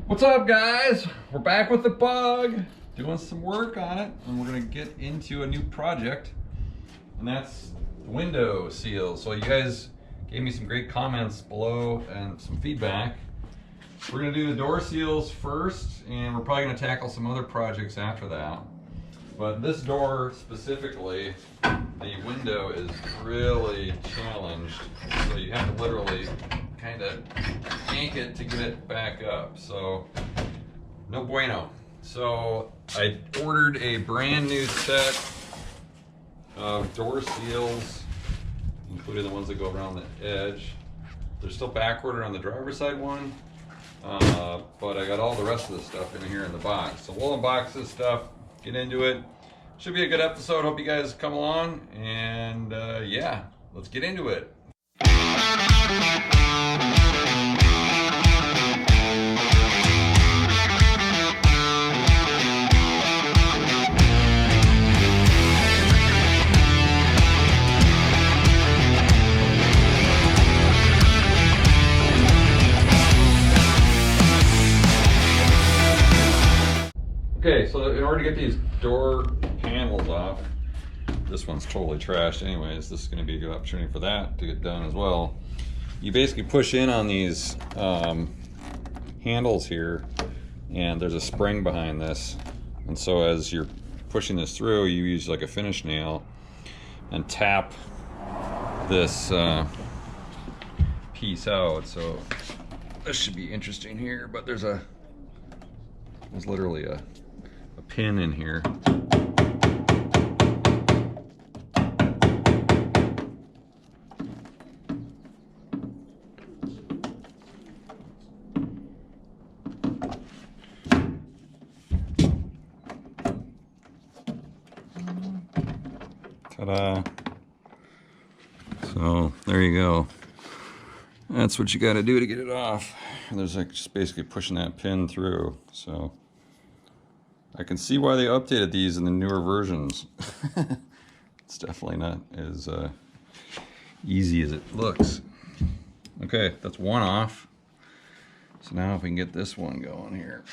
What's up, guys? We're back with the bug, doing some work on it, and we're gonna get into a new project, and that's window seals. So you guys gave me some great comments below and some feedback. We're gonna do the door seals first, and we're probably gonna tackle some other projects after that. But this door specifically, the window is really challenged, so you have to literally kind of yank it to get it back up. So no bueno. So I ordered a brand new set of door seals, including the ones that go around the edge. They're still back ordered on the driver's side one, but I got all the rest of the stuff in here in the box. So we'll unbox this stuff, get into it. Should be a good episode. Hope you guys come along, and yeah, let's get into it. Okay, so in order to get these door panels off, this one's totally trashed anyways, this is going to be a good opportunity for that to get done as well. You basically push in on these handles here, and there's a spring behind this, and so as you're pushing this through, you use like a finish nail and tap this piece out. So this should be interesting here, but there's literally a pin in here. Ta-da. So there you go. That's what you got to do to get it off. And there's like just basically pushing that pin through. So I can see why they updated these in the newer versions. It's definitely not as easy as it looks. Okay, that's one off. So now if we can get this one going here.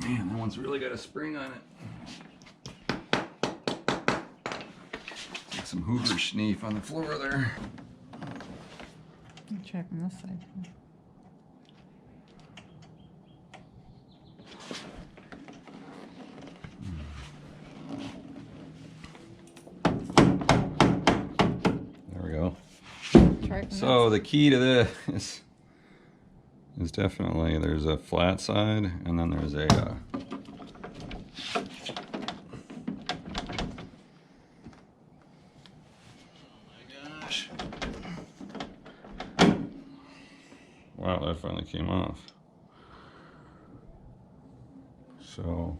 Man, that one's really got a spring on it. Like some Hoover schneef on the floor there. I'm checking this side. There we go. So the key to this is definitely, there's a flat side and then there's a wow, that finally came off. So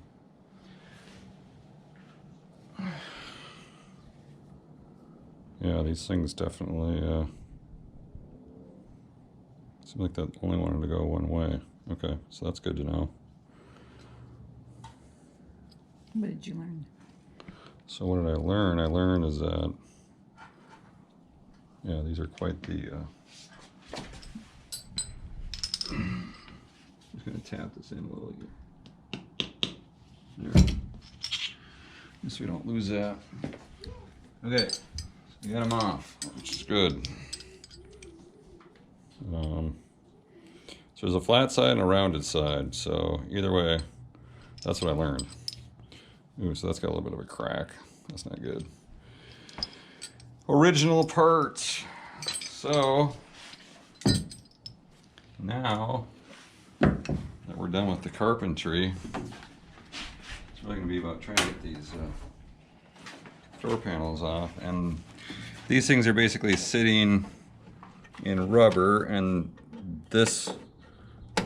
yeah, these things definitely seems like that only wanted to go one way. Okay, so that's good to know. What did you learn? So what did I learn? I learned is that, yeah, these are quite the I'm just gonna tap this in a little bit. There. Just so we don't lose that. Okay, so we got them off, which is good. So there's a flat side and a rounded side. So either way, that's what I learned. Ooh, so that's got a little bit of a crack. That's not good. Original parts. So now that we're done with the carpentry, it's really going to be about trying to get these door panels off. And these things are basically sitting in rubber, and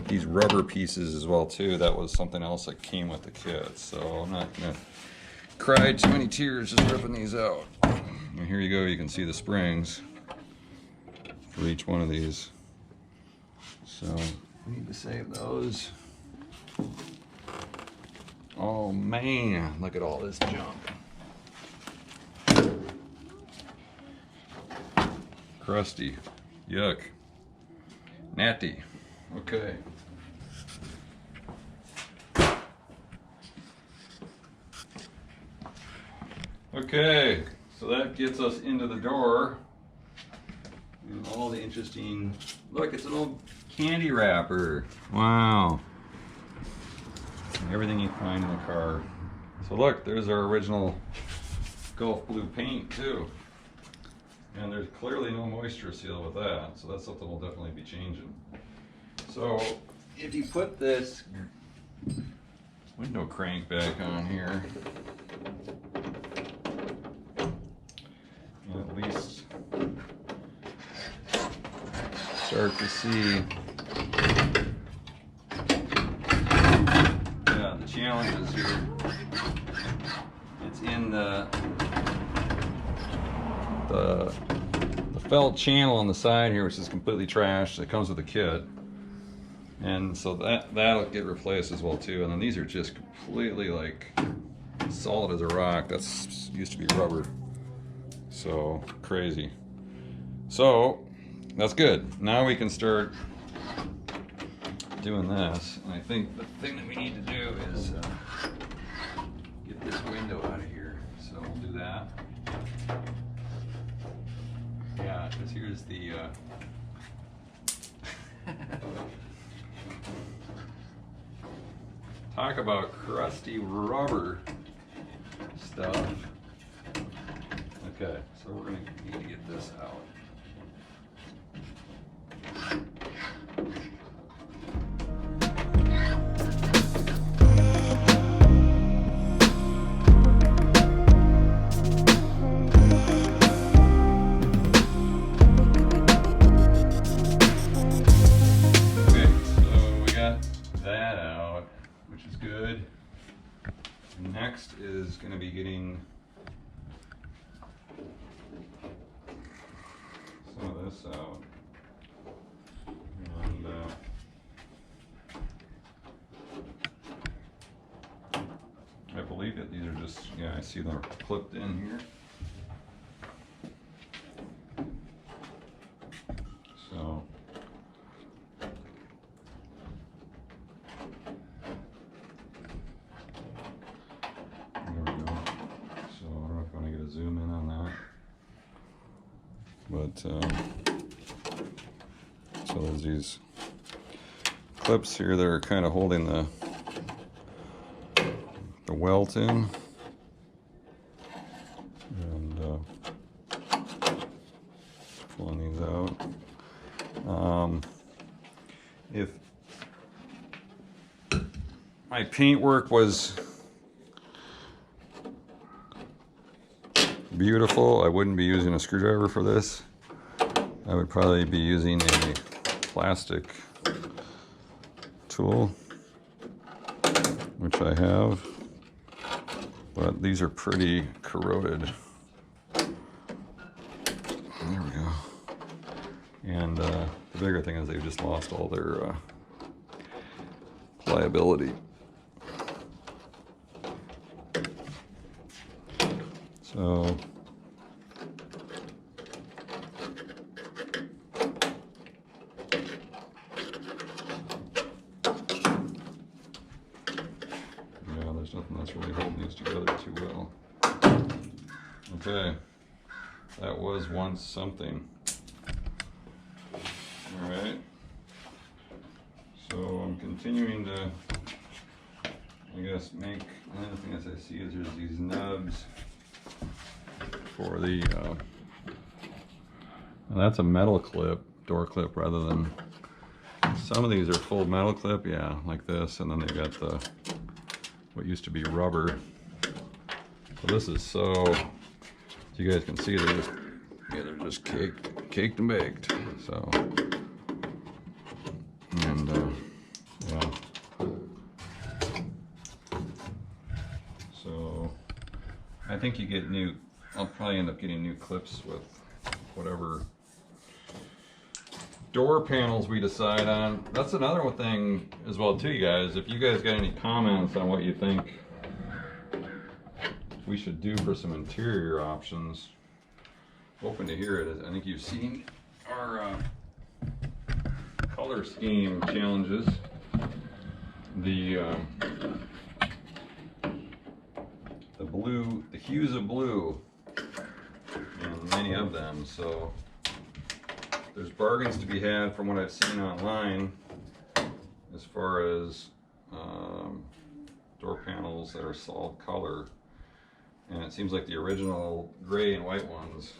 these rubber pieces as well too, that was something else that came with the kit. So I'm not going to cry too many tears just ripping these out. And here you go, you can see the springs for each one of these. So we need to save those. Oh man, look at all this junk. Crusty. Yuck. Natty. Okay. Okay, so that gets us into the door. And all the interesting, look, it's an old candy wrapper. Wow. Everything you find in the car. So look, there's our original Gulf blue paint too. And there's clearly no moisture seal with that, so that's something we'll definitely be changing. So if you put this window crank back on here, you at least start to see, yeah, the challenges here. It's in the felt channel on the side here, which is completely trashed. It comes with a kit, and so that'll get replaced as well too. And then these are just completely like solid as a rock. That's used to be rubber, so crazy. So that's good. Now we can start doing this. And I think the thing that we need to do is get this window out of here. So we'll do that. Yeah, because here's the talk about crusty rubber stuff. Okay, so we're going to need to get this out. Next is going to be getting some of this out, and I believe that these are just, yeah, I see them clipped in here. So zoom in on that, but so there's these clips here that are kind of holding the welt in, and pulling these out. If my paintwork was beautiful, I wouldn't be using a screwdriver for this. I would probably be using a plastic tool, which I have, but these are pretty corroded. There we go. And the bigger thing is they've just lost all their pliability. So yeah, there's nothing that's really holding these together too well. Okay, that was once something. All right, so I'm continuing to, I guess, make, another thing as I see is there's these nubs for the, that's a metal clip, door clip, rather than, some of these are full metal clip, yeah, like this, and then they've got the, what used to be rubber. So this is so, as you guys can see, they're just, yeah, they're just caked and baked, so, and, yeah. So, I think you get new, I'll probably end up getting new clips with whatever door panels we decide on. That's another thing as well too, you guys. If you guys got any comments on what you think we should do for some interior options, open to hear it. I think you've seen our color scheme challenges. The blue, the hues of blue, and many of them. So there's bargains to be had from what I've seen online as far as door panels that are solid color. And it seems like the original gray and white ones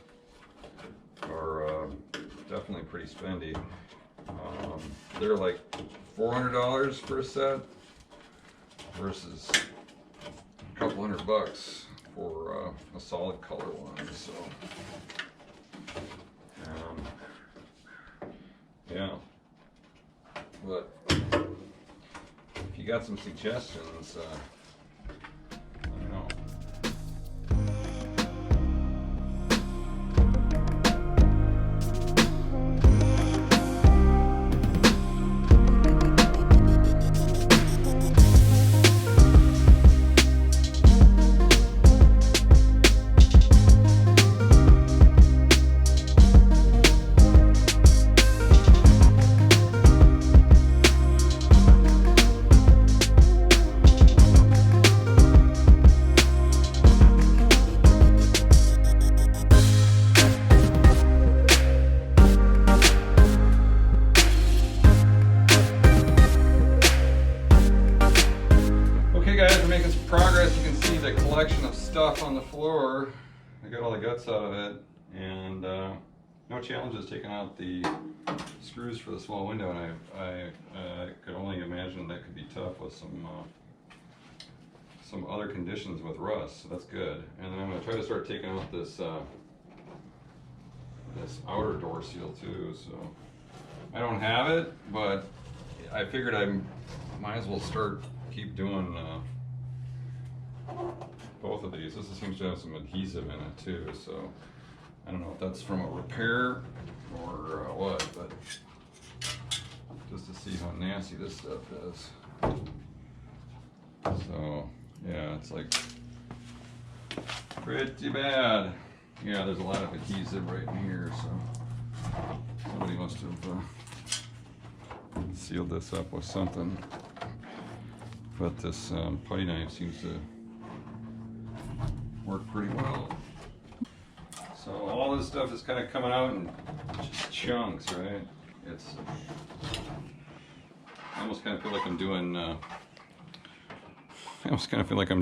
are definitely pretty spendy. They're like $400 for a set versus a couple $100 for a solid color one. So yeah, but if you got some suggestions, let me know. Collection of stuff on the floor. I got all the guts out of it, and no challenges taking out the screws for the small window, and I could only imagine that could be tough with some other conditions with rust, so that's good. And then I'm going to try to start taking out this this outer door seal too. So I don't have it, but I figured I might as well keep doing both of these. This seems to have some adhesive in it too, so I don't know if that's from a repair or what, but just to see how nasty this stuff is. So yeah, it's like pretty bad. Yeah, there's a lot of adhesive right in here, so somebody must have sealed this up with something. But this putty knife seems to work pretty well. So all this stuff is kind of coming out in just chunks, right? I almost kind of feel like I'm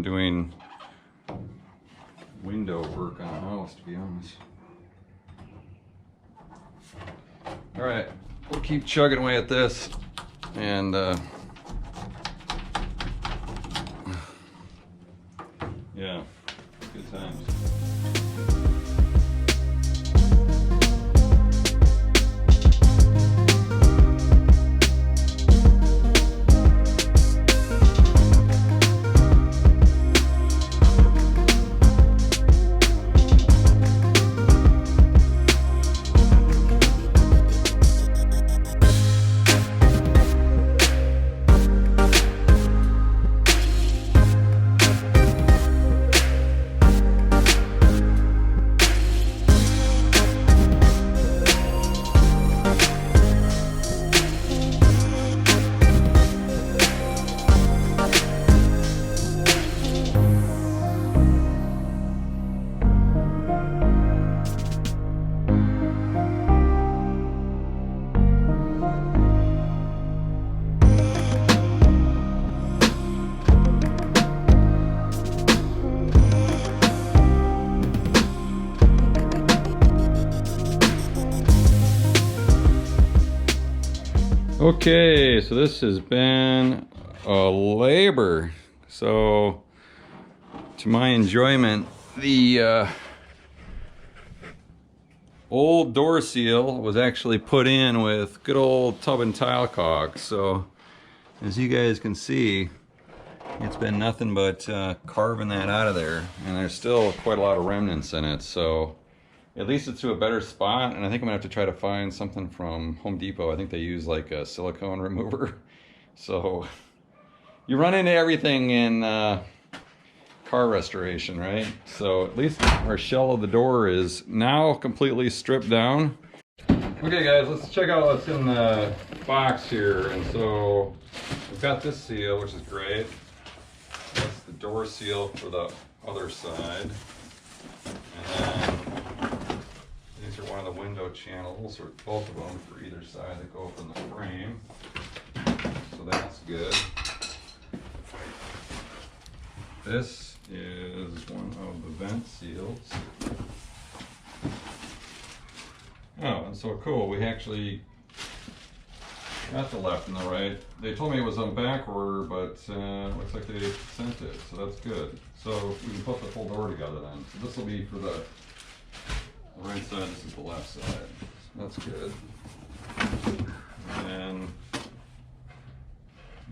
doing window work on a house, to be honest. All right, we'll keep chugging away at this, and yeah, good times. Okay, so this has been a labor. So, to my enjoyment, the old door seal was actually put in with good old tub and tile caulk. So, as you guys can see, it's been nothing but carving that out of there, and there's still quite a lot of remnants in it. So, at least it's to a better spot, and I think I'm gonna have to try to find something from Home Depot. I think they use like a silicone remover. So you run into everything in car restoration, right? So at least our shell of the door is now completely stripped down. Okay guys, let's check out what's in the box here. And so we've got this seal, which is great. That's the door seal for the other side. And then these are one of the window channels, or both of them for either side that go up in the frame. So that's good. This is one of the vent seals. Oh, and so cool, we actually got the left and the right. They told me it was on back order, but looks like they sent it, so that's good. So we can put the full door together then. So this will be for the right side, this is the left side. So that's good. And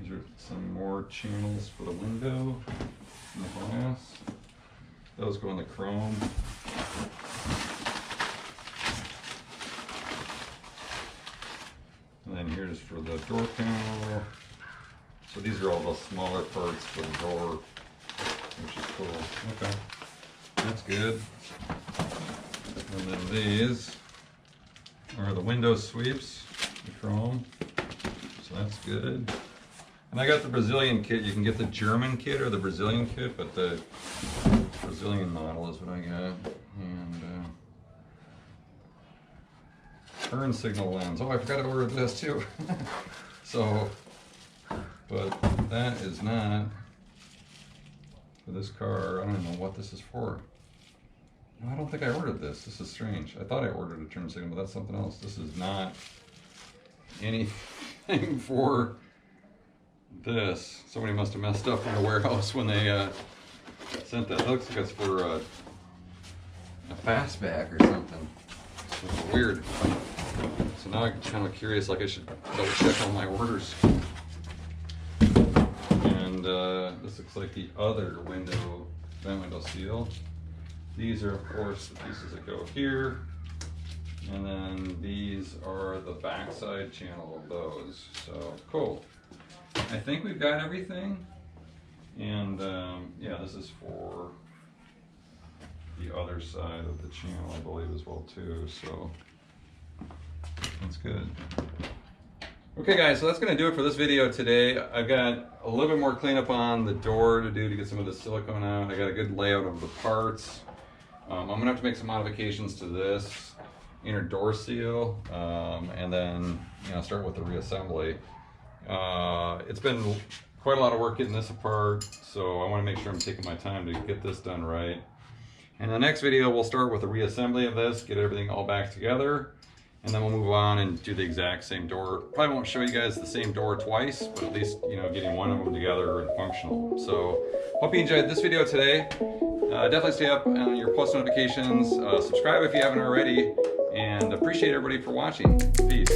these are some more channels for the window and the glass. Those go in the chrome. And then here's for the door panel. So these are all the smaller parts for the door, which is cool. Okay, that's good. And then these are the window sweeps, the chrome. So that's good. And I got the Brazilian kit. You can get the German kit or the Brazilian kit, but the Brazilian model is what I got. And turn signal lens. Oh, I forgot to order this too. So, but that is not for this car. I don't know what this is for. No, I don't think I ordered this. This is strange. I thought I ordered a turn signal, but that's something else. This is not anything for this. Somebody must have messed up in the warehouse when they sent that. It looks like it's for a fastback or something. It's weird. So now I'm kind of curious, like I should double check all my orders. And this looks like the other window, vent window seal. These are, of course, the pieces that go here. And then these are the backside channel of those. So cool. I think we've got everything. And yeah, this is for the other side of the channel, I believe, as well too. So that's good. Okay guys, so that's gonna do it for this video today. I've got a little bit more cleanup on the door to do to get some of the silicone out. I got a good layout of the parts. I'm gonna have to make some modifications to this inner door seal, and then start with the reassembly. It's been quite a lot of work getting this apart, so I want to make sure I'm taking my time to get this done right. In the next video, we'll start with the reassembly of this, get everything all back together, and then we'll move on and do the exact same door. Probably won't show you guys the same door twice, but at least, getting one of them together and functional. So, hope you enjoyed this video today. Definitely stay up on your post notifications. Subscribe if you haven't already, and appreciate everybody for watching. Peace.